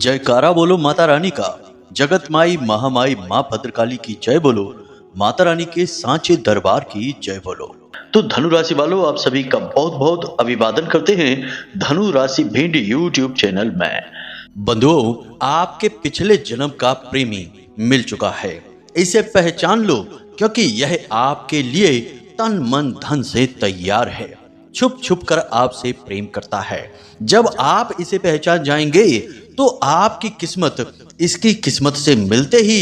जयकारा बोलो माता रानी का। जगत माई महामाई माँ भद्रकाली की जय बोलो। माता रानी के सांचे दरबार की जय बोलो। तो धनु राशि वालों, आप सभी का बहुत बहुत अभिवादन करते हैं धनु राशि भिंड यूट्यूब चैनल में। बंधुओं, आपके पिछले जन्म का प्रेमी मिल चुका है। इसे पहचान लो, क्योंकि यह आपके लिए तन मन धन से तैयार है। छुप छुप कर आपसे प्रेम करता है। जब आप इसे पहचान जाएंगे तो आपकी किस्मत इसकी किस्मत से मिलते ही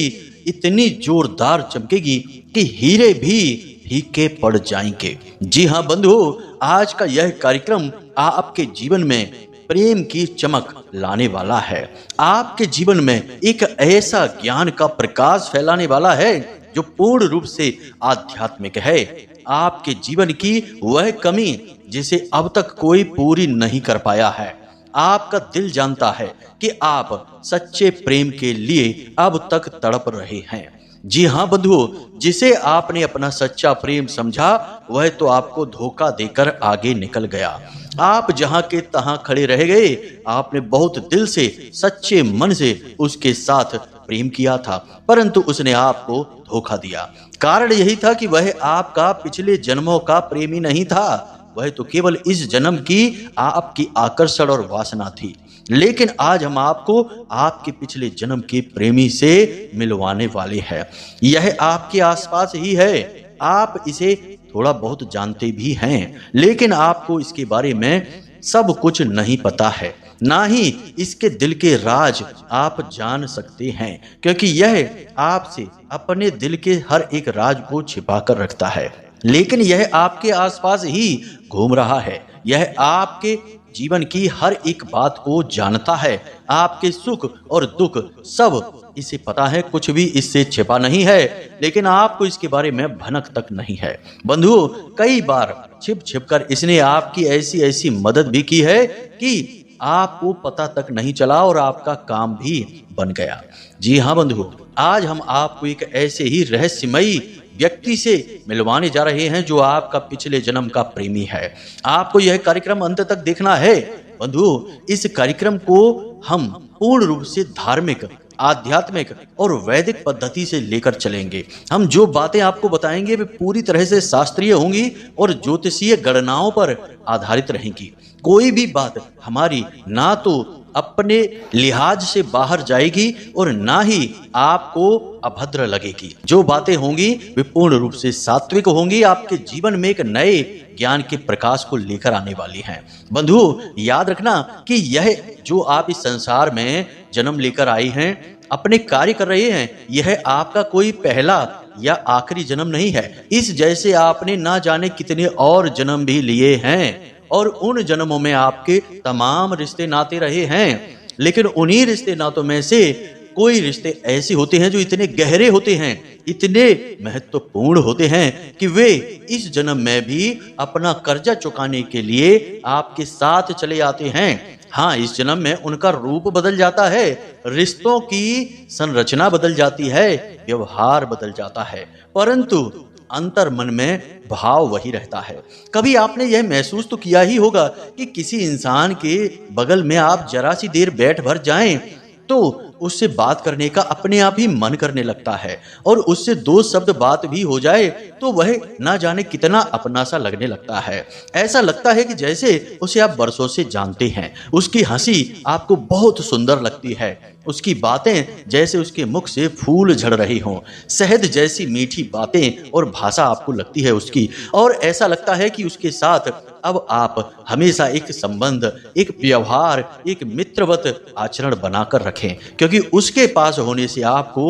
इतनी जोरदार चमकेगी कि हीरे भी फीके पड़ जाएंगे। जी हाँ बंधुओं, आज का यह कार्यक्रम आपके जीवन में प्रेम की चमक लाने वाला है। आपके जीवन में एक ऐसा ज्ञान का प्रकाश फैलाने वाला है जो पूर्ण रूप से आध्यात्मिक है। आपके जीवन की वह कमी जिसे अब तक कोई पूरी नहीं कर पाया है। आपका दिल जानता है कि आप सच्चे प्रेम के लिए अब तक तड़प रहे हैं। जी हाँ बंधुओं, जिसे आपने अपना सच्चा प्रेम समझा वह तो आपको धोखा देकर आगे निकल गया। आप जहां के तहां खड़े रह गए। आपने बहुत दिल से सच्चे मन से उसके साथ प्रेम किया था, परंतु उसने आपको धोखा दिया। कारण यही था कि वह आपका पिछले जन्मों का प्रेमी नहीं था, वह तो केवल इस जन्म की आपकी आकर्षण और वासना थी। लेकिन आज हम आपको आपके पिछले जन्म के प्रेमी से मिलवाने वाले हैं। यह आपके आसपास ही है। आप इसे थोड़ा बहुत जानते भी हैं, लेकिन आपको इसके बारे में सब कुछ नहीं पता है, ना ही इसके दिल के राज आप जान सकते हैं, क्योंकि यह आपसे अपने दिल के हर एक राज को छिपा कर रखता है। लेकिन यह आपके आसपास ही घूम रहा है। यह आपके जीवन की हर एक बात को जानता है। आपके सुख और दुख सब इसे पता है, कुछ भी इससे छिपा नहीं है, लेकिन आपको इसके बारे में भनक तक नहीं है। बंधुओं, कई बार छिप छिप कर इसने आपकी ऐसी ऐसी मदद भी की है कि आपको पता तक नहीं चला और आपका काम भी बन गया। जी हाँ बंधुओं, आज हम आपको एक ऐसे ही रहस्यमयी व्यक्ति से मिलवाने जा रहे हैं जो आपका पिछले जन्म का प्रेमी है। आपको यह कार्यक्रम अंत तक देखना है। बंधुओं, इस कार्यक्रम को हम पूर्ण रूप से धार्मिक, आध्यात्मिक और वैदिक पद्धति से लेकर चलेंगे। हम जो बातें आपको बताएंगे वे पूरी तरह से शास्त्रीय होंगी और ज्योतिषीय गणनाओं पर आधारित रहेंगी। कोई भी बात हमारी ना तो अपने लिहाज से बाहर जाएगी और ना ही आपको अभद्र लगेगी। जो बातें होंगी वे पूर्ण रूप से सात्विक होंगी, आपके जीवन में एक नए ज्ञान के प्रकाश को लेकर आने वाली हैं। बंधुओं, याद रखना कि यह जो आप इस संसार में जन्म लेकर आई हैं, अपने कार्य कर रहे हैं, यह आपका कोई पहला या आखिरी जन्म नहीं है। इस जैसे आपने ना जाने कितने और जन्म भी लिए हैं और उन जन्मों में आपके तमाम रिश्ते नाते रहे हैं। लेकिन उन्हीं रिश्ते नातों में से कोई रिश्ते ऐसे होते हैं जो इतने गहरे होते हैं, इतने महत्वपूर्ण होते हैं कि वे इस जन्म में भी अपना कर्जा चुकाने के लिए आपके साथ चले आते हैं। हाँ, इस जन्म में उनका रूप बदल जाता है, रिश्तों की संरचना बदल जाती है, व्यवहार बदल जाता है, परंतु अंतर मन में भाव वही रहता है। कभी आपने यह महसूस तो किया ही होगा कि किसी इंसान के बगल में आप जरा सी देर बैठ भर जाएं तो उससे बात करने का अपने आप ही मन करने लगता है, और उससे दो शब्द बात भी हो जाए तो वह ना जाने कितना अपना सा लगने लगता है। ऐसा लगता है कि जैसे उसे आप बरसों से जानते हैं। उसकी हंसी आपको बहुत सुंदर लगती है, उसकी बातें जैसे उसके मुख से फूल झड़ रही हों, शहद जैसी मीठी बातें और भाषा आपको लगती है उसकी, और ऐसा लगता है कि उसके साथ अब आप हमेशा एक संबंध, एक व्यवहार, एक मित्रवत आचरण बनाकर रखें, क्योंकि उसके पास होने से आपको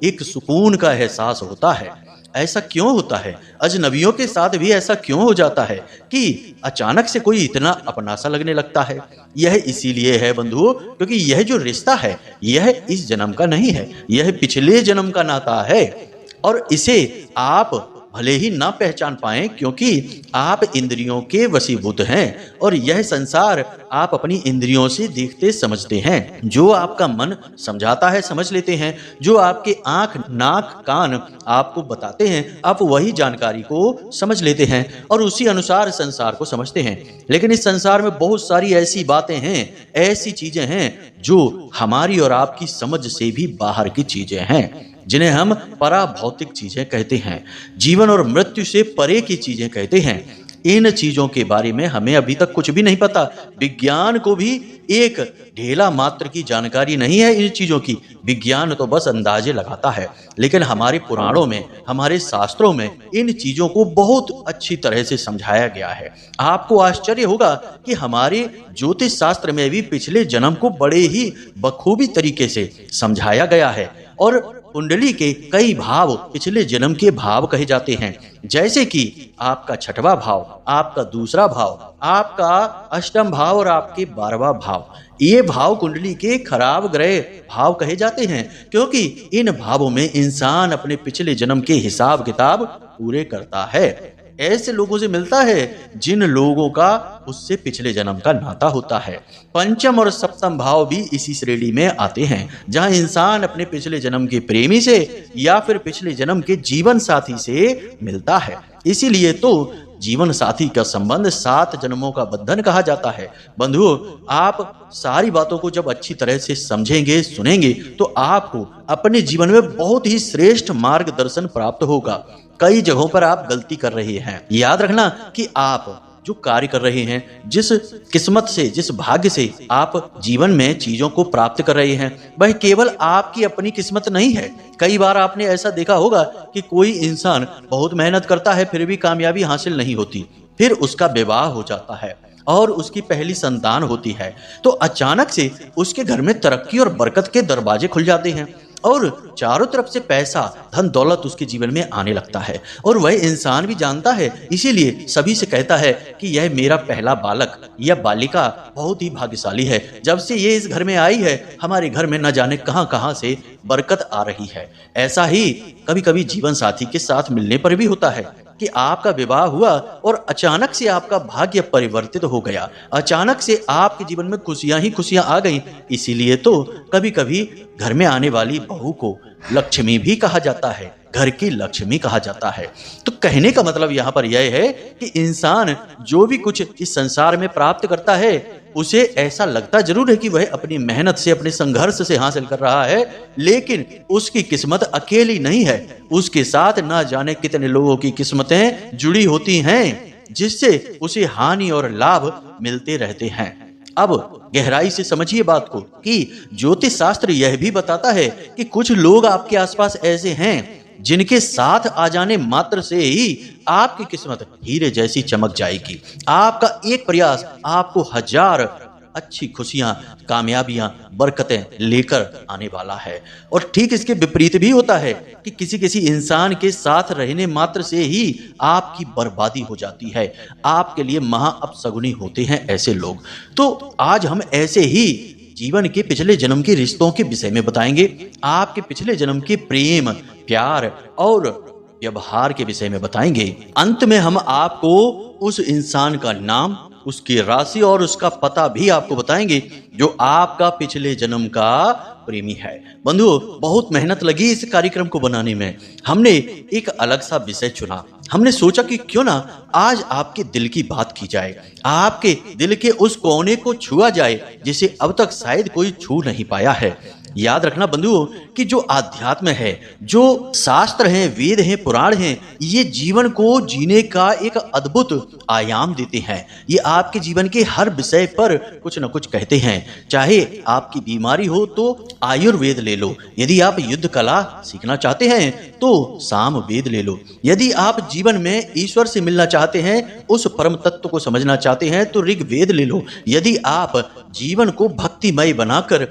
एक सुकून का एहसास होता है। ऐसा क्यों होता है? अजनबियों के साथ भी ऐसा क्यों हो जाता है कि अचानक से कोई इतना अपना सा लगने लगता है? यह इसीलिए है बंधुओं, क्योंकि यह जो रिश्ता है यह इस जन्म का नहीं है, यह पिछले जन्म का नाता है, और इसे आप भले ही ना पहचान पाएं, क्योंकि आप इंद्रियों के वशीभूत हैं और यह संसार आप अपनी इंद्रियों से देखते समझते हैं। जो आपका मन समझाता है समझ लेते हैं, जो आपके आंख नाक कान आपको बताते हैं आप वही जानकारी को समझ लेते हैं और उसी अनुसार संसार को समझते हैं। लेकिन इस संसार में बहुत सारी ऐसी बातें हैं, ऐसी चीजें हैं जो हमारी और आपकी समझ से भी बाहर की चीजें हैं, जिन्हें हम पराभौतिक चीजें कहते हैं, जीवन और मृत्यु से परे की चीजें कहते हैं। इन चीजों के बारे में हमें अभी तक कुछ भी नहीं पता। विज्ञान को भी एक ढेला मात्र की जानकारी नहीं है इन चीजों की। विज्ञान तो बस अंदाजे लगाता है, लेकिन हमारे पुराणों में, हमारे शास्त्रों में इन चीजों को बहुत अच्छी तरह से समझाया गया है। आपको आश्चर्य होगा कि हमारे ज्योतिष शास्त्र में भी पिछले जन्म को बड़े ही बखूबी तरीके से समझाया गया है और कुंडली के कई भाव पिछले जन्म के भाव कहे जाते हैं, जैसे कि आपका छठवां भाव, आपका दूसरा भाव, आपका अष्टम भाव और आपके 12वां भाव। ये भाव कुंडली के खराब ग्रह भाव कहे जाते हैं, क्योंकि इन भावों में इंसान अपने पिछले जन्म के हिसाब किताब पूरे करता है। ऐसे लोगों से मिलता है जिन लोगों का उससे पिछले जन्म का नाता होता है। पंचम और सप्तम भाव भी इसी श्रेणी में आते हैं, जहां इंसान अपने पिछले जन्म के प्रेमी से या फिर पिछले जन्म के जीवन साथी से मिलता है। इसीलिए तो जीवन साथी का संबंध 7 जन्मों का बंधन कहा जाता है। बंधुओं, आप सारी बातों को जब अच्छी तरह से समझेंगे, सुनेंगे, तो आपको अपने जीवन में बहुत ही श्रेष्ठ मार्गदर्शन प्राप्त होगा। कई जगहों पर आप गलती कर रहे हैं। याद रखना कि आप जो कार्य कर रहे हैं, जिस किस्मत से, जिस भाग्य से आप जीवन में चीजों को प्राप्त कर रहे हैं, वह केवल आपकी अपनी किस्मत नहीं है। कई बार आपने ऐसा देखा होगा कि कोई इंसान बहुत मेहनत करता है फिर भी कामयाबी हासिल नहीं होती, फिर उसका विवाह हो जाता है और उसकी पहली संतान होती है, तो अचानक से उसके घर में तरक्की और बरकत के दरवाजे खुल जाते हैं और चारों तरफ से पैसा, धन दौलत उसके जीवन में आने लगता है और वह इंसान भी जानता है, इसीलिए सभी से कहता है कि यह मेरा पहला बालक या बालिका बहुत ही भाग्यशाली है। जब से ये इस घर में आई है, हमारे घर में न जाने कहां कहां से बरकत आ रही है। ऐसा ही कभी कभी जीवन साथी के साथ मिलने पर भी होता है कि आपका विवाह हुआ और अचानक से आपका भाग्य परिवर्तित हो गया, अचानक से आपके जीवन में खुशियां ही खुशियां आ गईं। इसीलिए तो कभी कभी घर में आने वाली बहू को लक्ष्मी भी कहा जाता है, घर की लक्ष्मी कहा जाता है। तो कहने का मतलब यहाँ पर यह है कि इंसान जो भी कुछ इस संसार में प्राप्त करता है, उसे ऐसा लगता जरूर है कि वह अपनी मेहनत से, अपने संघर्ष से हासिल कर रहा है, लेकिन उसकी किस्मत अकेली नहीं है, उसके साथ ना जाने कितने लोगों की किस्मतें जुड़ी होती हैं, जिससे उसे हानि और लाभ मिलते रहते हैं। अब गहराई से समझिए बात को कि ज्योतिष शास्त्र यह भी बताता है कि कुछ लोग आपके आसपास ऐसे हैं जिनके साथ आ जाने मात्र से ही आपकी किस्मत हीरे जैसी चमक जाएगी। आपका एक प्रयास आपको 1000 अच्छी खुशियां, कामयाबियां, बरकतें लेकर आने वाला है। और ठीक इसके विपरीत भी होता है कि किसी किसी इंसान के साथ रहने मात्र से ही आपकी बर्बादी हो जाती है। आपके लिए महा अपशगुनी होते हैं ऐसे लोग। तो आज हम ऐसे ही जीवन के पिछले जन्म के रिश्तों के विषय में बताएंगे, आपके पिछले जन्म के प्रेम, प्यार और व्यवहार के विषय में बताएंगे। अंत में हम आपको उस इंसान का नाम, उसकी राशि और उसका पता भी आपको बताएंगे जो आपका पिछले जन्म का प्रेमी है। बंधुओं, बहुत मेहनत लगी इस कार्यक्रम को बनाने में। हमने एक अलग सा विषय चुना। हमने सोचा कि क्यों ना आज आपके दिल की बात की जाए, आपके दिल के उस कोने को छुआ जाए जिसे अब तक शायद कोई छू नहीं पाया है। याद रखना बंधुओं कि जो आध्यात्म है, जो शास्त्र हैं, वेद हैं, पुराण हैं, ये जीवन को जीने का एक अद्भुत आयाम देते हैं। ये आपके जीवन के हर विषय पर कुछ न कुछ कहते हैं। चाहे आपकी बीमारी हो तो आयुर्वेद ले लो, यदि आप युद्ध कला सीखना चाहते हैं तो साम वेद ले लो, यदि आप जीवन में ईश्वर से मिलना चाहते हैं, उस परम तत्व को समझना चाहते हैं तो ऋग्वेद ले लो, यदि आप जीवन को भक्तिमय बनाकर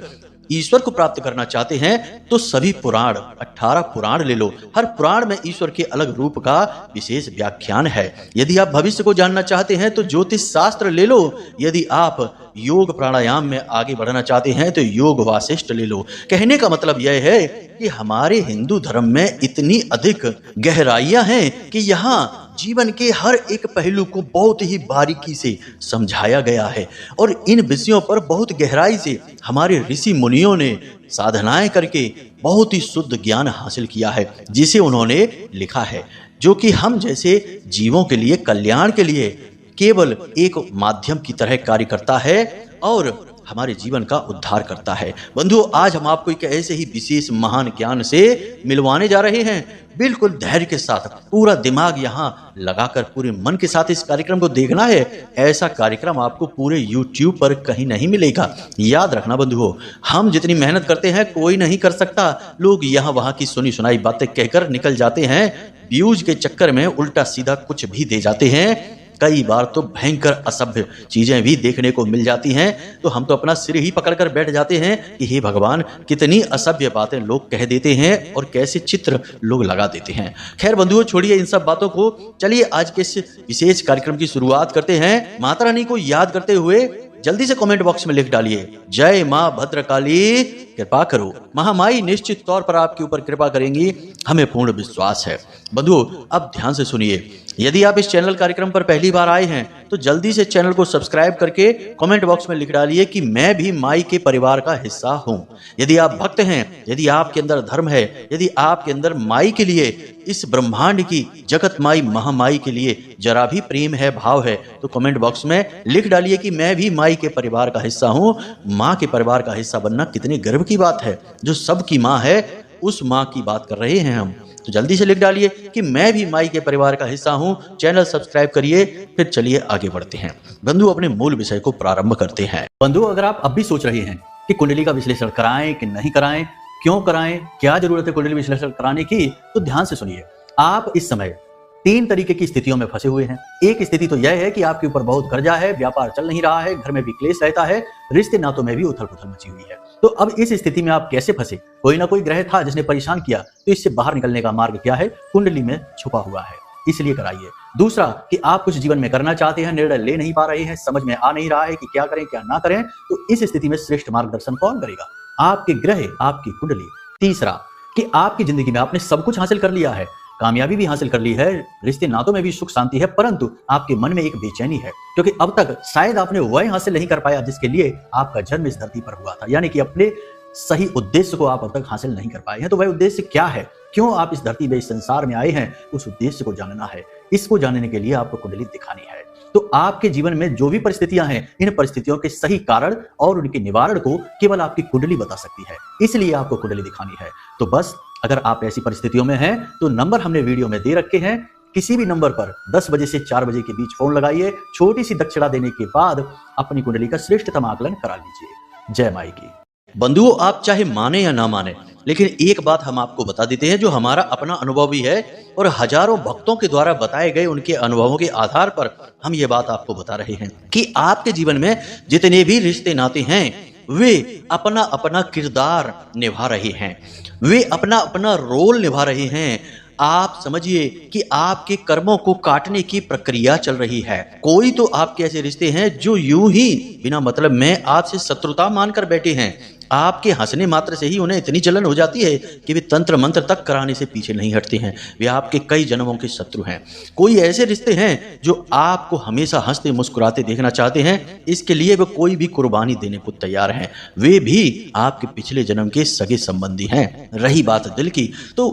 ईश्वर को प्राप्त करना चाहते हैं तो सभी पुराण 18 पुराण ले लो। हर पुराण में ईश्वर के अलग रूप का विशेष व्याख्यान है। यदि आप भविष्य को जानना चाहते हैं तो ज्योतिष शास्त्र ले लो। यदि आप योग प्राणायाम में आगे बढ़ना चाहते हैं तो योग वासिष्ठ ले लो। कहने का मतलब यह है कि हमारे हिंदू धर्म में इतनी अधिक गहराइयां हैं कि यहाँ जीवन के हर एक पहलू को बहुत ही बारीकी से समझाया गया है और इन विषयों पर बहुत गहराई से हमारे ऋषि मुनियों ने साधनाएं करके बहुत ही शुद्ध ज्ञान हासिल किया है, जिसे उन्होंने लिखा है, जो कि हम जैसे जीवों के लिए, कल्याण के लिए केवल एक माध्यम की तरह कार्य करता है और हमारे जीवन का उद्धार करता है। बंधुओं, आज हम आपको एक ऐसे ही विशेष महान ज्ञान से मिलवाने जा रहे हैं। बिल्कुल धैर्य के साथ, पूरा दिमाग यहाँ लगाकर, पूरे मन के साथ इस कार्यक्रम को देखना है। ऐसा कार्यक्रम आपको पूरे YouTube पर कहीं नहीं मिलेगा। याद रखना बंधुओं, हम जितनी मेहनत करते हैं कोई नहीं कर सकता। लोग यहाँ वहाँ की सुनी सुनाई बातें कहकर निकल जाते हैं। व्यूज के चक्कर में उल्टा सीधा कुछ भी दे जाते हैं। कई बार तो भयंकर असभ्य चीजें भी देखने को मिल जाती हैं, तो हम तो अपना सिर ही पकड़कर बैठ जाते हैं कि हे भगवान, कितनी असभ्य बातें लोग कह देते हैं और कैसे चित्र लोग लगा देते हैं। खैर बंधुओं, छोड़िए इन सब बातों को, चलिए आज के इस विशेष कार्यक्रम की शुरुआत करते हैं। माता रानी को याद करते हुए जल्दी से कमेंट बॉक्स में लिख डालिए, जय मां भद्रकाली कृपा करो। महामाई निश्चित तौर पर आपके ऊपर कृपा करेंगी, हमें पूर्ण विश्वास है। बंधुओं, अब ध्यान से सुनिए। यदि आप इस चैनल कार्यक्रम पर पहली बार आए हैं तो जल्दी से चैनल को सब्सक्राइब करके कमेंट बॉक्स में लिख डालिए कि मैं भी माई के परिवार का हिस्सा हूं। यदि आप भक्त हैं, यदि आपके अंदर धर्म है, यदि आपके अंदर माई के लिए, इस ब्रह्मांड की जगत माई महामाई के लिए जरा भी प्रेम है, भाव है, तो कमेंट बॉक्स में लिख डालिए कि मैं भी माई के परिवार का हिस्सा हूं। माँ के परिवार का हिस्सा बनना कितने गर्व की बात है। जो सबकी माँ है, उस माँ की बात कर रहे हैं हम। तो जल्दी से लिख डालिए कि मैं भी माई के परिवार का हिस्सा हूं। चैनल सब्सक्राइब करिए। फिर चलिए आगे बढ़ते हैं। बंधु, अपने मूल विषय को प्रारंभ करते हैं। बंधु, अगर आप अब भी सोच रहे हैं कि कुंडली का विश्लेषण कराएं कि नहीं कराएं, क्यों कराएं, क्या जरूरत है कुंडली विश्लेषण कराने की, तो ध्यान से सुनिए। आप इस समय 3 तरीके की स्थितियों में फंसे हुए हैं। एक स्थिति तो यह है कि आपके ऊपर बहुत कर्जा है, व्यापार चल नहीं रहा है, घर में भी क्लेश रहता है, रिश्ते नातों में भी उथल पुथल मची हुई है। तो अब इस स्थिति में आप कैसे फंसे? कोई ना कोई ग्रह था जिसने परेशान किया, तो इससे बाहर निकलने का मार्ग क्या है? कुंडली में छुपा हुआ है, इसलिए कराइए। दूसरा कि आप कुछ जीवन में करना चाहते हैं, निर्णय ले नहीं पा रहे हैं, समझ में आ नहीं रहा है कि क्या करें क्या ना करें, तो इस स्थिति में श्रेष्ठ मार्गदर्शन कौन करेगा? आपके ग्रह, आपकी कुंडली। तीसरा कि आपकी जिंदगी में आपने सब कुछ हासिल कर लिया है, कामयाबी भी हासिल कर ली है, रिश्ते नातों में भी सुख शांति है, परंतु आपके मन में एक बेचैनी है, क्योंकि अब तक शायद आपने वह हासिल नहीं कर पाया जिसके लिए आपका जन्म इस धरती पर हुआ था। यानी कि अपने सही उद्देश्य को आप अब तक हासिल नहीं कर पाए हैं। तो वह उद्देश्य क्या है, क्यों आप इस धरती में, इस संसार में आए हैं, उस उद्देश्य को जानना है। इसको जानने के लिए आपको कुंडली दिखानी है। तो आपके जीवन में जो भी परिस्थितियां हैं, इन परिस्थितियों के सही कारण और उनके निवारण को केवल आपकी कुंडली बता सकती है, इसलिए आपको कुंडली दिखानी है। तो बस, अगर आप ऐसी परिस्थितियों में हैं तो नंबर हमने वीडियो में दे रखे हैं। किसी भी नंबर पर 10 बजे से 4 बजे के बीच फोन लगाइए। छोटी सी दक्षिणा देने के बाद अपनी कुंडली का श्रेष्ठतम आकलन करा लीजिए। जय माई की। बंधुओं, आप चाहे माने या ना माने, लेकिन एक बात हम आपको बता देते हैं जो हमारा अपना अनुभव भी है और हजारों भक्तों के द्वारा बताए गए उनके अनुभवों के आधार पर हम ये बात आपको बता रहे हैं कि आपके जीवन में जितने भी रिश्ते नाते हैं, वे अपना अपना किरदार निभा रहे हैं, वे अपना अपना रोल निभा रहे हैं। आप समझिए कि आपके कर्मों को काटने की प्रक्रिया चल रही है। कोई तो आपके ऐसे रिश्ते हैं जो यूं ही बिना मतलब में आपसे शत्रुता मानकर बैठे हैं। आपके हंसने मात्र से ही उन्हें इतनी जलन हो जाती है कि वे तंत्र मंत्र तक कराने से पीछे नहीं हटते हैं। वे आपके कई जन्मों के शत्रु हैं। कोई ऐसे रिश्ते हैं जो आपको हमेशा हंसते मुस्कुराते देखना चाहते हैं, इसके लिए वे कोई भी कुर्बानी देने को तैयार हैं। वे भी आपके पिछले जन्म के सगे संबंधी हैं। रही बात दिल की, तो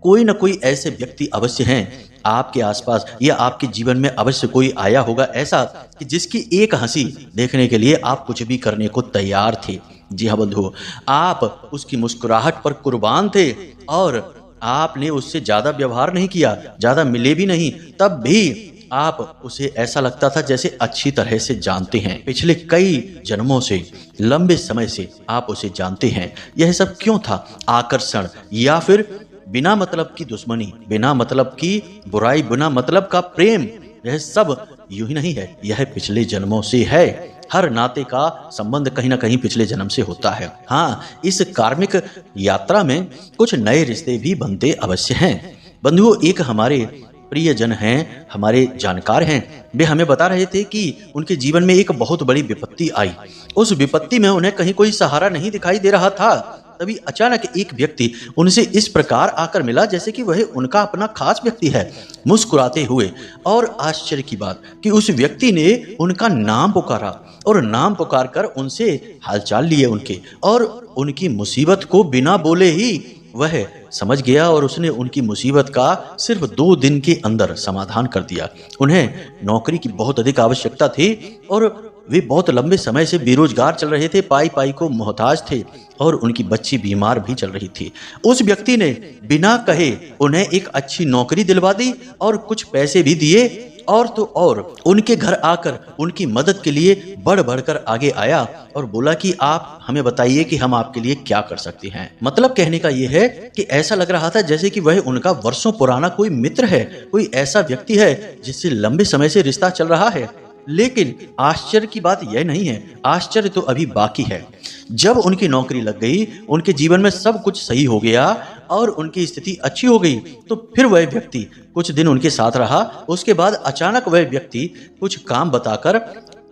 कोई ना कोई ऐसे व्यक्ति अवश्य हैं आपके आसपास या आपके जीवन में, अवश्य कोई आया होगा ऐसा कि जिसकी एक हंसी देखने के लिए आप कुछ भी करने को तैयार थे। जी हाँ बंधु, आप उसकी मुस्कुराहट पर कुर्बान थे और आपने उससे ज्यादा व्यवहार नहीं किया, ज्यादा मिले भी नहीं, तब भी आप उसे ऐसा लगता था जैसे अच्छी तरह से जानते हैं। पिछले कई जन्मों से, लंबे समय से आप उसे जानते हैं। यह सब क्यों था? आकर्षण या फिर बिना मतलब की दुश्मनी, बिना मतलब की बुराई, बिना मतलब का प्रेम, यह सब यूं ही नहीं है, यह पिछले जन्मों से है। हर नाते का संबंध कहीं ना कहीं पिछले जन्म से होता है। हाँ, इस कार्मिक यात्रा में कुछ नए रिश्ते भी बनते अवश्य हैं। बंधुओं, एक हमारे प्रियजन हैं, हमारे जानकार हैं, वे हमें बता रहे थे कि उनके जीवन में एक बहुत बड़ी विपत्ति आई। उस विपत्ति में उन्हें कहीं कोई सहारा नहीं दिखाई दे रहा था। तभी अचानक एक व्यक्ति उनसे इस प्रकार आकर मिला जैसे कि वह उनका अपना खास व्यक्ति है, मुस्कुराते हुए। और आश्चर्य की बात कि उस व्यक्ति ने उनका नाम पुकारा और नाम पुकार कर उनसे हालचाल लिए उनके, और उनकी मुसीबत को बिना बोले ही वह समझ गया और उसने उनकी मुसीबत का सिर्फ 2 दिन के अंदर समाधान कर दिया। उन्हें नौकरी की बहुत अधिक आवश्यकता थी और वे बहुत लंबे समय से बेरोजगार चल रहे थे, पाई पाई को मोहताज थे, और उनकी बच्ची बीमार भी चल रही थी। उस व्यक्ति ने बिना कहे उन्हें एक अच्छी नौकरी दिलवा दी और कुछ पैसे भी दिए, और तो और उनके घर आकर उनकी मदद के लिए बढ़ बढ़कर आगे आया और बोला कि आप हमें बताइए कि हम आपके लिए क्या कर सकते हैं। मतलब कहने का यह है कि ऐसा लग रहा था जैसे कि वह उनका वर्षों पुराना कोई मित्र है, कोई ऐसा व्यक्ति है जिससे लंबे समय से रिश्ता चल रहा है। लेकिन आश्चर्य की बात यह नहीं है, आश्चर्य तो अभी बाकी है। जब उनकी नौकरी लग गई, उनके जीवन में सब कुछ सही हो गया और उनकी स्थिति अच्छी हो गई, तो फिर वह व्यक्ति कुछ दिन उनके साथ रहा। उसके बाद अचानक वह व्यक्ति कुछ काम बताकर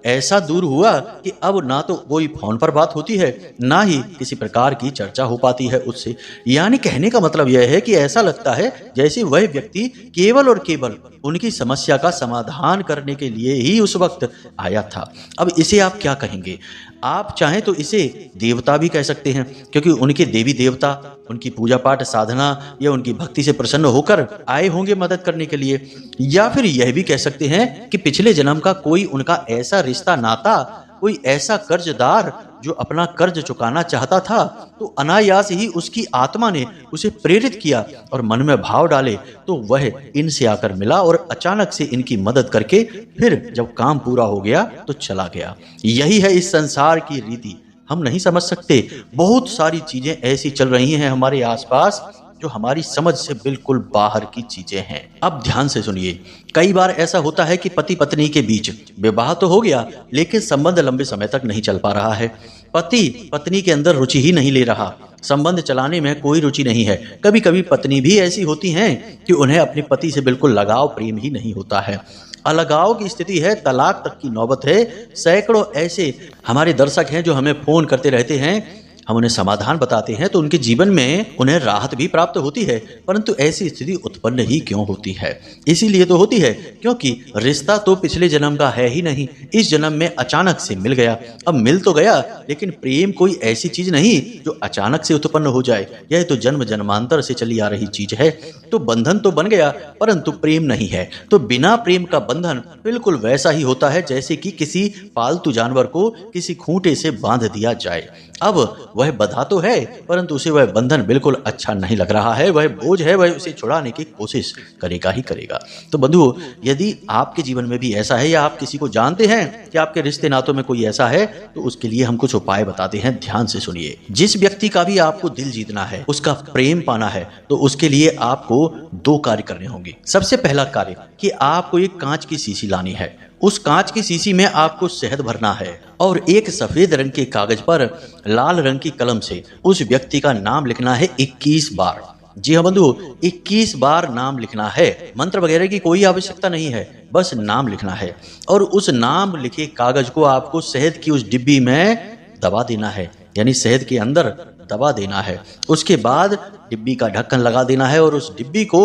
ऐसा दूर हुआ कि अब ना तो कोई फोन पर बात होती है, ना ही किसी प्रकार की चर्चा हो पाती है उससे। यानी कहने का मतलब यह है कि ऐसा लगता है जैसे वह व्यक्ति केवल और केवल उनकी समस्या का समाधान करने के लिए ही उस वक्त आया था। अब इसे आप क्या कहेंगे? आप चाहें तो इसे देवता भी कह सकते हैं, क्योंकि उनके देवी देवता उनकी पूजा पाठ साधना या उनकी भक्ति से प्रसन्न होकर आए होंगे मदद करने के लिए। या फिर यह भी कह सकते हैं कि पिछले जन्म का कोई उनका ऐसा रिश्ता नाता, कोई ऐसा कर्जदार जो अपना कर्ज चुकाना चाहता था, तो अनायास ही उसकी आत्मा ने उसे प्रेरित किया और मन में भाव डाले, तो वह इनसे आकर मिला और अचानक से इनकी मदद करके फिर जब काम पूरा हो गया तो चला गया। यही है इस संसार की रीति। हम नहीं समझ सकते, बहुत सारी चीजें ऐसी चल रही हैं हमारे आसपास जो हमारी समझ से बिल्कुल बाहर की चीजें हैं। अब ध्यान से सुनिए, कई बार ऐसा होता है कि पति पत्नी के बीच विवाह तो हो गया, लेकिन संबंध लंबे समय तक नहीं चल पा रहा है। पति पत्नी के अंदर रुचि ही नहीं ले रहा, संबंध चलाने में कोई रुचि नहीं है। कभी कभी पत्नी भी ऐसी होती हैं कि उन्हें अपने पति से बिल्कुल लगाव प्रेम ही नहीं होता है। अलगाव की स्थिति है, तलाक तक की नौबत है। सैकड़ों ऐसे हमारे दर्शक हैं जो हमें फोन करते रहते हैं, हम उन्हें समाधान बताते हैं तो उनके जीवन में उन्हें राहत भी प्राप्त होती है, परंतु ऐसी स्थिति उत्पन्न ही क्यों होती है? इसीलिए तो होती है क्योंकि रिश्ता तो पिछले जन्म का है ही नहीं, इस जन्म में अचानक से मिल गया। अब मिल तो गया, लेकिन प्रेम कोई ऐसी चीज नहीं जो अचानक से उत्पन्न हो जाए। यह तो जन्म जन्मांतर से चली आ रही चीज है। तो बंधन तो बन गया, परंतु प्रेम नहीं है। तो बिना प्रेम का बंधन बिल्कुल वैसा ही होता है जैसे कि किसी पालतू जानवर को किसी खूंटे से बांध दिया जाए। अब वह बंधा तो है, परंतु उसे वह बंधन बिल्कुल अच्छा नहीं लग रहा है, वह बोझ है, वह उसे छुड़ाने की कोशिश करेगा ही करेगा। तो बंधुओं, यदि आपके जीवन में भी ऐसा है या आप किसी को जानते हैं कि आपके रिश्ते नातों में कोई ऐसा है, तो उसके लिए हम कुछ उपाय बताते हैं। ध्यान से सुनिए। जिस व्यक्ति का भी आपको दिल जीतना है, उसका प्रेम पाना है, तो उसके लिए आपको 2 कार्य करने होंगे। सबसे पहला कार्य कि आपको एक कांच की शीशी लानी है। उस कांच की शीशी में आपको शहद भरना है और एक सफेद रंग के कागज पर लाल रंग की कलम से उस व्यक्ति का नाम लिखना है 21 बार। जी हाँ बंधु, 21 बार नाम लिखना है। मंत्र वगैरह की कोई आवश्यकता नहीं है, बस नाम लिखना है। और उस नाम लिखे कागज को आपको शहद की उस डिब्बी में दबा देना है, यानी शहद के अंदर दबा देना है। उसके बाद डिब्बी का ढक्कन लगा देना है और उस डिब्बी को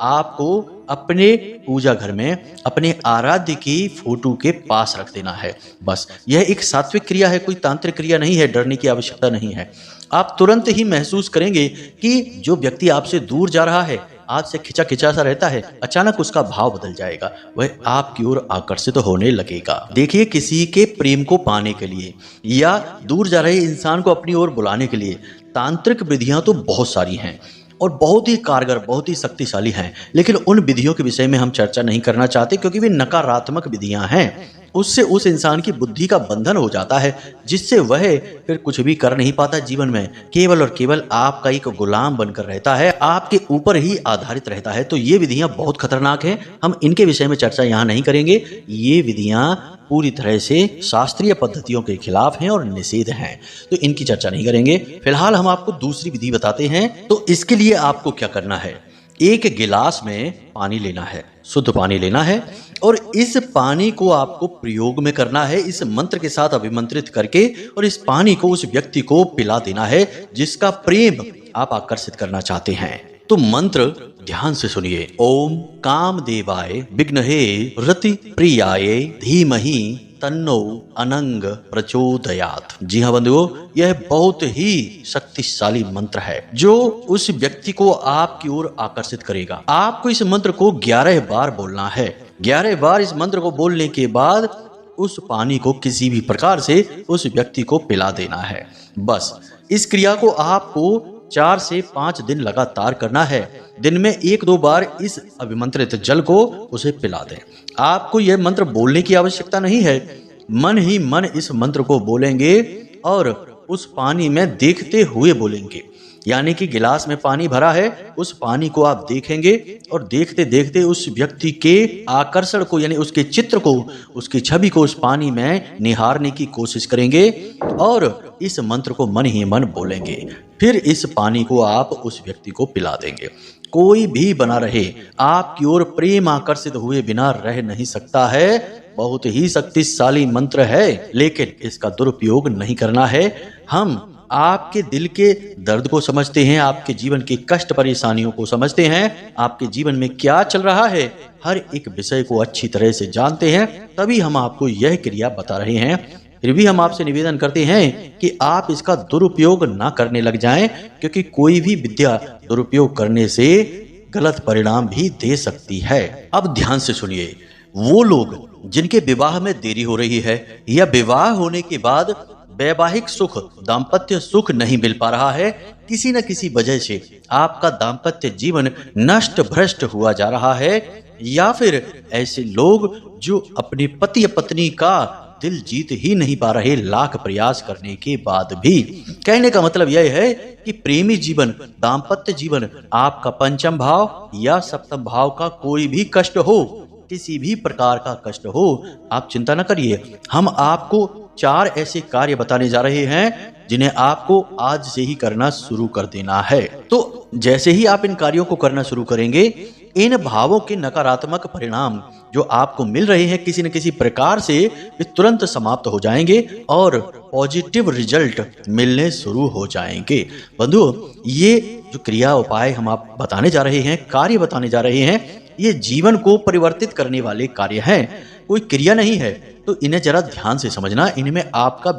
आपको अपने पूजा घर में अपने आराध्य की फोटो के पास रख देना है। बस यह एक सात्विक क्रिया है, कोई तांत्रिक क्रिया नहीं है, डरने की आवश्यकता नहीं है। आप तुरंत ही महसूस करेंगे कि जो व्यक्ति आपसे दूर जा रहा है, आज से खिंचा खिंचा सा रहता है, अचानक उसका भाव बदल जाएगा, वह आपकी ओर आकर्षित होने लगेगा। देखिए, किसी के प्रेम को पाने के लिए या दूर जा रहे इंसान को अपनी ओर बुलाने के लिए तांत्रिक विधियां तो बहुत सारी हैं और बहुत ही कारगर, बहुत ही शक्तिशाली हैं, लेकिन उन विधियों के विषय में हम चर्चा नहीं करना चाहते क्योंकि वे नकारात्मक विधियां हैं। उससे उस इंसान की बुद्धि का बंधन हो जाता है, जिससे वह फिर कुछ भी कर नहीं पाता जीवन में, केवल और केवल आपका एक गुलाम बनकर रहता है, आपके ऊपर ही आधारित रहता है। तो ये विधियां बहुत खतरनाक हैं, हम इनके विषय में चर्चा यहाँ नहीं करेंगे। ये विधियां पूरी तरह से शास्त्रीय पद्धतियों के खिलाफ हैं और निषेध हैं, तो इनकी चर्चा नहीं करेंगे। फिलहाल हम आपको दूसरी विधि बताते हैं। तो इसके लिए आपको क्या करना है, एक गिलास में पानी लेना है, शुद्ध पानी लेना है, और इस पानी को आपको प्रयोग में करना है, इस मंत्र के साथ अभिमंत्रित करके, और इस पानी को उस व्यक्ति को पिला देना है जिसका प्रेम आप आकर्षित करना चाहते हैं। तो मंत्र ध्यान से सुनिए। ओम कामदेवाय विघ्नहे रति प्रियाय धीमहि तन्नो अनंग प्रचोदयात्। जी हाँ बंधुओं, यह बहुत ही शक्तिशाली मंत्र है जो उस व्यक्ति को आपकी ओर आकर्षित करेगा। आपको इस मंत्र को 11 बार बोलना है। 11 बार इस मंत्र को बोलने के बाद उस पानी को किसी भी प्रकार से उस व्यक्ति को पिला देना है। बस इस क्रिया को आपको 4 से 5 दिन लगातार करना है। दिन में 1-2 बार इस अभिमंत्रित जल को उसे पिला दें। आपको यह मंत्र बोलने की आवश्यकता नहीं है, मन ही मन इस मंत्र को बोलेंगे और उस पानी में देखते हुए बोलेंगे। यानी कि गिलास में पानी भरा है, उस पानी को आप देखेंगे और देखते देखते उस व्यक्ति के आकर्षण को, यानी उसके चित्र को, उसकी छवि को उस पानी में निहारने की कोशिश करेंगे और इस मंत्र को मन ही मन बोलेंगे। फिर इस पानी को आप उस व्यक्ति को पिला देंगे। कोई भी बना रहे, आपकी ओर प्रेम आकर्षित हुए बिना रह नहीं सकता है। बहुत ही शक्तिशाली मंत्र है, लेकिन इसका दुरुपयोग नहीं करना है। हम आपके दिल के दर्द को समझते हैं, आपके जीवन के कष्ट परेशानियों को समझते हैं, आपके जीवन में क्या चल रहा है, हर एक विषय को अच्छी तरह से जानते हैं, तभी हम आपको यह क्रिया बता रहे हैं। फिर भी हम आपसे निवेदन करते हैं कि आप इसका दुरुपयोग ना करने लग जाएं, क्योंकि कोई भी विद्या दुरुपयोग करने से गलत परिणाम भी दे सकती है। अब ध्यान से सुनिए। वो लोग जिनके विवाह में देरी हो रही है या विवाह होने के बाद वैवाहिक सुख, दाम्पत्य सुख नहीं मिल पा रहा है, किसी न किसी वजह से आपका दाम्पत्य जीवन नष्ट भ्रष्ट हुआ जा रहा है, या फिर ऐसे लोग जो अपने पति या पत्नी का दिल जीत ही नहीं पा रहे लाख प्रयास करने के बाद भी। कहने का मतलब यह है कि प्रेमी जीवन, दाम्पत्य जीवन, आपका पंचम भाव या सप्तम भाव का कोई भी कष्ट हो, किसी भी प्रकार का कष्ट हो, आप चिंता न करिए। हम आपको 4 ऐसे कार्य बताने जा रहे हैं जिन्हें आपको आज से ही करना शुरू कर देना है। तो जैसे ही आप इन कार्यों को करना शुरू करेंगे, इन भावों के नकारात्मक परिणाम जो आपको मिल रहे हैं किसी न किसी प्रकार से, वे तुरंत समाप्त हो जाएंगे और पॉजिटिव रिजल्ट मिलने शुरू हो जाएंगे। बंधुओं, ये जो क्रिया उपाय हम आप बताने जा रहे हैं, कार्य बताने जा रहे हैं, ये जीवन को परिवर्तित करने वाले कार्य हैं, कोई क्रिया नहीं है। तो इन्हें जरा ध्यान से समझना, इनमें आपका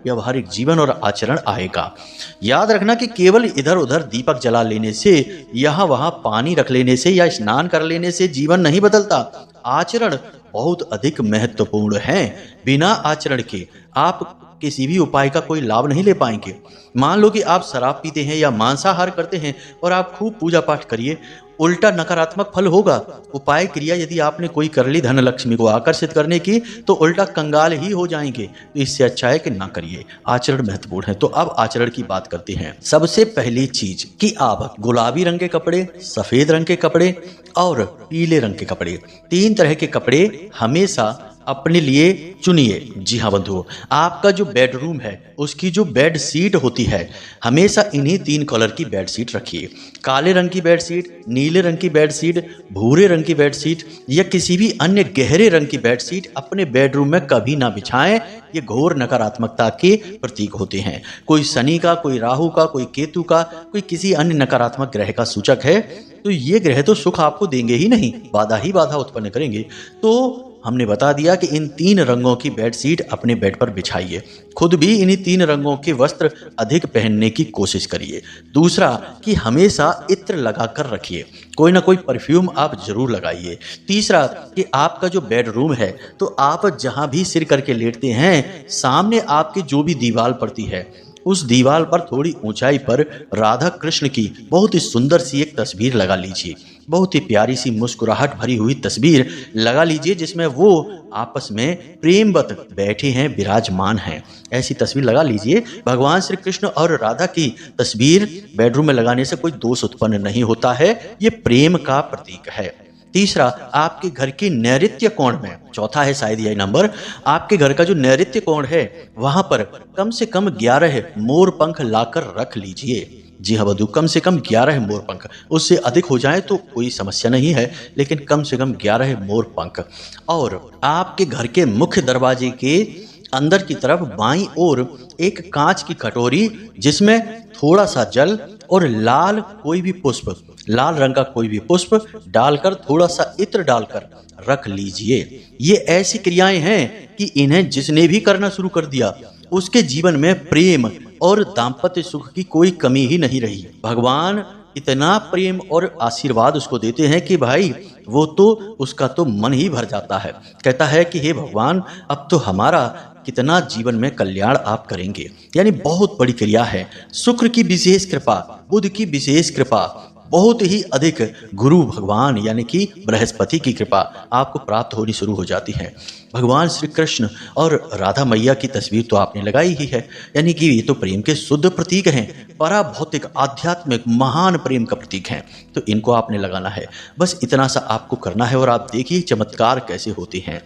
व्यवहारिक जीवन और आचरण आएगा। याद रखना कि केवल इधर उधर दीपक जला लेने से, यहाँ वहाँ पानी रख लेने से या स्नान कर लेने से जीवन नहीं बदलता। आचरण बहुत अधिक महत्वपूर्ण है। बिना आचरण के आप किसी भी उपाय का कोई लाभ नहीं ले पाएंगे। मान लो कि आप शराब पीते हैं या मांसाहार करते हैं और आप खूब पूजा पाठ करिए, उल्टा नकारात्मक फल होगा। उपाय क्रिया यदि आपने कोई कर ली धन लक्ष्मी को आकर्षित करने की, तो उल्टा कंगाल ही हो जाएंगे। तो इससे अच्छा है कि ना करिए। आचरण महत्वपूर्ण है। तो अब आचरण की बात करते हैं। सबसे पहली चीज कि आप गुलाबी रंग के कपड़े, सफेद रंग के कपड़े और पीले रंग के कपड़े, 3 तरह के कपड़े हमेशा अपने लिए चुनिए। जी हाँ बंधुओं, आपका जो बेडरूम है उसकी जो बेड शीट होती है, हमेशा इन्हीं 3 कलर की बेड शीट रखिए। काले रंग की बेड शीट, नीले रंग की बेड शीट, भूरे रंग की बेड शीट या किसी भी अन्य गहरे रंग की बेड शीट अपने बेडरूम में कभी ना बिछाएं। ये घोर नकारात्मकता के प्रतीक होते हैं। कोई शनि का, कोई राहु का, कोई केतु का, कोई किसी अन्य नकारात्मक ग्रह का सूचक है। तो ये ग्रह तो सुख आपको देंगे ही नहीं, बाधा ही बाधा उत्पन्न करेंगे। तो हमने बता दिया कि इन 3 रंगों की बेडशीट अपने बेड पर बिछाइए। खुद भी इन्हीं 3 रंगों के वस्त्र अधिक पहनने की कोशिश करिए। दूसरा कि हमेशा इत्र लगाकर रखिए, कोई ना कोई परफ्यूम आप जरूर लगाइए। तीसरा कि आपका जो बेडरूम है, तो आप जहां भी सिर करके लेटते हैं, सामने आपके जो भी दीवार पड़ती है उस दीवार पर थोड़ी ऊंचाई पर राधा कृष्ण की बहुत ही सुंदर सी एक तस्वीर लगा लीजिए। बहुत ही प्यारी सी मुस्कुराहट भरी हुई तस्वीर लगा लीजिए, जिसमें वो आपस में प्रेमवत बैठे हैं, विराजमान हैं। ऐसी तस्वीर लगा लीजिए। भगवान श्री कृष्ण और राधा की तस्वीर बेडरूम में लगाने से कोई दोष उत्पन्न नहीं होता है, ये प्रेम का प्रतीक है। तीसरा, आपके घर की नैऋत्य कोण में, चौथा है शायद यही नंबर, आपके घर का जो नैऋत्य कोण है वहां पर कम से कम 11 मोर पंख लाकर रख लीजिए। जी हाँ बंधु, कम से कम 11 मोर पंख, उससे अधिक हो जाए तो कोई समस्या नहीं है, लेकिन कम से कम 11 मोर पंख। और आपके घर के मुख्य दरवाजे के अंदर की तरफ बाईं ओर एक कांच की कटोरी, जिसमें थोड़ा सा जल और लाल कोई भी पुष्प, लाल रंग का कोई भी पुष्प डालकर, थोड़ा सा इत्र डालकर रख लीजिए। ये ऐसी क्रियाएं हैं कि इन्हें जिसने भी करना शुरू कर दिया उसके जीवन में प्रेम और दाम्पत्य सुख की कोई कमी ही नहीं रही। भगवान इतना प्रेम और आशीर्वाद उसको देते हैं कि भाई वो तो, उसका तो मन ही भर जाता है। कहता है कि हे भगवान, अब तो हमारा कितना जीवन में कल्याण आप करेंगे। यानी बहुत बड़ी क्रिया है। शुक्र की विशेष कृपा, बुध की विशेष कृपा, बहुत ही अधिक गुरु भगवान यानी कि बृहस्पति की कृपा आपको प्राप्त होनी शुरू हो जाती है। भगवान श्री कृष्ण और राधा मैया की तस्वीर तो आपने लगाई ही है, यानी कि ये तो प्रेम के शुद्ध प्रतीक हैं, परा भौतिक आध्यात्मिक महान प्रेम का प्रतीक हैं। तो इनको आपने लगाना है, बस इतना सा आपको करना है और आप देखिए चमत्कार कैसे होते हैं।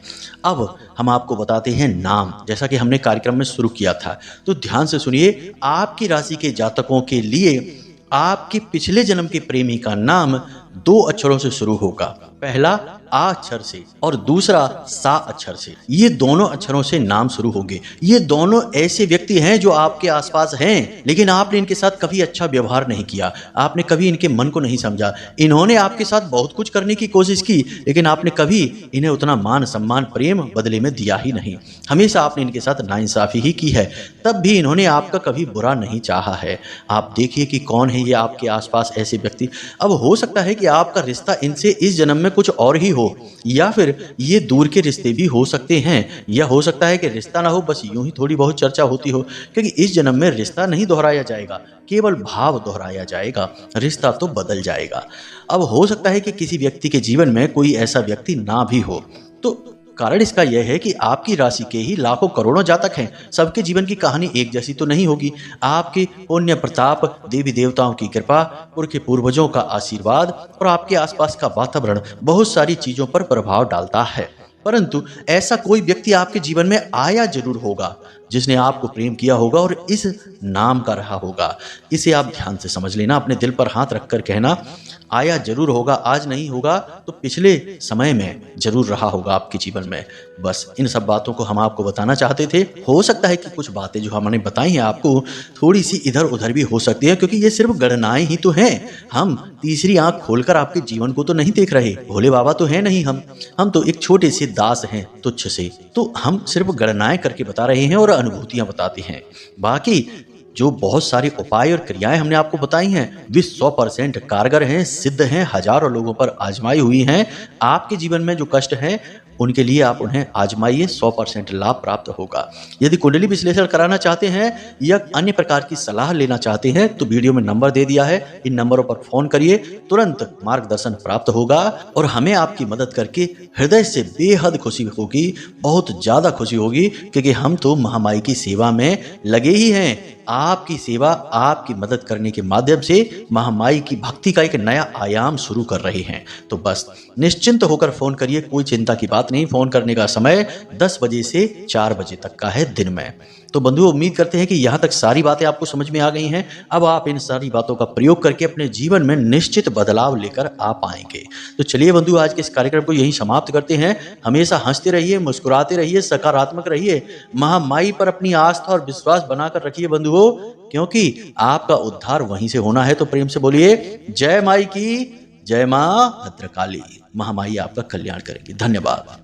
अब हम आपको बताते हैं नाम, जैसा कि हमने कार्यक्रम में शुरू किया था, तो ध्यान से सुनिए। आपकी राशि के जातकों के लिए आपके पिछले जन्म के प्रेमी का नाम 2 अक्षरों से शुरू होगा। पहला आ अक्षर से और दूसरा सा अक्षर से। ये दोनों अक्षरों से नाम शुरू होंगे। ये दोनों ऐसे व्यक्ति हैं जो आपके आसपास हैं, लेकिन आपने इनके साथ कभी अच्छा व्यवहार नहीं किया, आपने कभी इनके मन को नहीं समझा। इन्होंने आपके साथ बहुत कुछ करने की कोशिश की, लेकिन आपने कभी इन्हें उतना मान सम्मान प्रेम बदले में दिया ही नहीं। हमेशा आपने इनके साथ नाइंसाफी ही की है, तब भी इन्होंने आपका कभी बुरा नहीं चाहा है। आप देखिए कि कौन है ये आपके आसपास ऐसे व्यक्ति। अब हो सकता है कि आपका रिश्ता इनसे इस जन्म में कुछ और ही हो, या फिर ये दूर के रिश्ते भी हो सकते हैं, या हो सकता है कि रिश्ता ना हो, बस यूं ही थोड़ी बहुत चर्चा होती हो, क्योंकि इस जन्म में रिश्ता नहीं दोहराया जाएगा, केवल भाव दोहराया जाएगा, रिश्ता तो बदल जाएगा। अब हो सकता है कि किसी व्यक्ति के जीवन में कोई ऐसा व्यक्ति ना भी हो, तो कारण इसका यह है कि आपकी राशि के ही लाखों करोड़ों जातक हैं। सबके जीवन की कहानी एक जैसी तो नहीं होगी। आपके पुण्य प्रताप, देवी देवताओं की कृपा, पुरखे पूर्वजों का आशीर्वाद और आपके आसपास का वातावरण बहुत सारी चीजों पर प्रभाव डालता है। परंतु ऐसा कोई व्यक्ति आपके जीवन में आया जरूर होगा जिसने आपको प्रेम किया होगा और इस नाम का रहा होगा। इसे आप ध्यान से समझ लेना, अपने दिल पर हाथ रखकर कहना, आया जरूर होगा, आज नहीं होगा तो पिछले समय में जरूर रहा होगा आपके जीवन में। बस इन सब बातों को हम आपको बताना चाहते थे। हो सकता है कि कुछ बातें जो हमने बताई हैं आपको थोड़ी सी इधर उधर भी हो सकती है, क्योंकि ये सिर्फ गणनाएं ही तो हैं। हम तीसरी आंख खोलकर आपके जीवन को तो नहीं देख रहे, भोले बाबा तो है नहीं हम तो एक छोटे से दास हैं तुच्छ से। तो हम सिर्फ गणनाएं करके बता रहे हैं और अनुभूतियां बताते हैं। बाकी जो बहुत सारे उपाय और क्रियाएं हमने आपको बताई हैं वे 100% कारगर हैं, सिद्ध हैं, हजारों लोगों पर आजमाई हुई हैं। आपके जीवन में जो कष्ट हैं उनके लिए आप उन्हें आजमाइए, 100% लाभ प्राप्त होगा। यदि कुंडली विश्लेषण कराना चाहते हैं या अन्य प्रकार की सलाह लेना चाहते हैं तो वीडियो में नंबर दे दिया है, इन नंबरों पर फोन करिए, तुरंत मार्गदर्शन प्राप्त होगा और हमें आपकी मदद करके हृदय से बेहद खुशी होगी, बहुत ज्यादा खुशी होगी, क्योंकि हम तो महामाई की सेवा में लगे ही हैं। आपकी सेवा, आपकी मदद करने के माध्यम से महामाई की भक्ति का एक नया आयाम शुरू कर रहे हैं। तो बस निश्चिंत होकर फोन करिए, कोई चिंता की बात नहीं। फोन करने का समय 10 बजे से 4 बजे तक का है दिन में। तो बंधुओं, उम्मीद करते हैं कि यहाँ तक सारी बातें आपको समझ में आ गई हैं। अब आप इन सारी बातों का प्रयोग करके अपने जीवन में निश्चित बदलाव लेकर आ पाएंगे। तो चलिए बंधु, आज के इस कार्यक्रम को यहीं समाप्त करते हैं। हमेशा हंसते रहिए, मुस्कुराते रहिए, सकारात्मक रहिए, महामाई पर अपनी आस्था और विश्वास बनाकर रखिए बंधुओं, क्योंकि आपका उद्धार वहीं से होना है। तो प्रेम से बोलिए जय माई की, जय मां भद्रकाली। महामाई आपका कल्याण करेगी। धन्यवाद।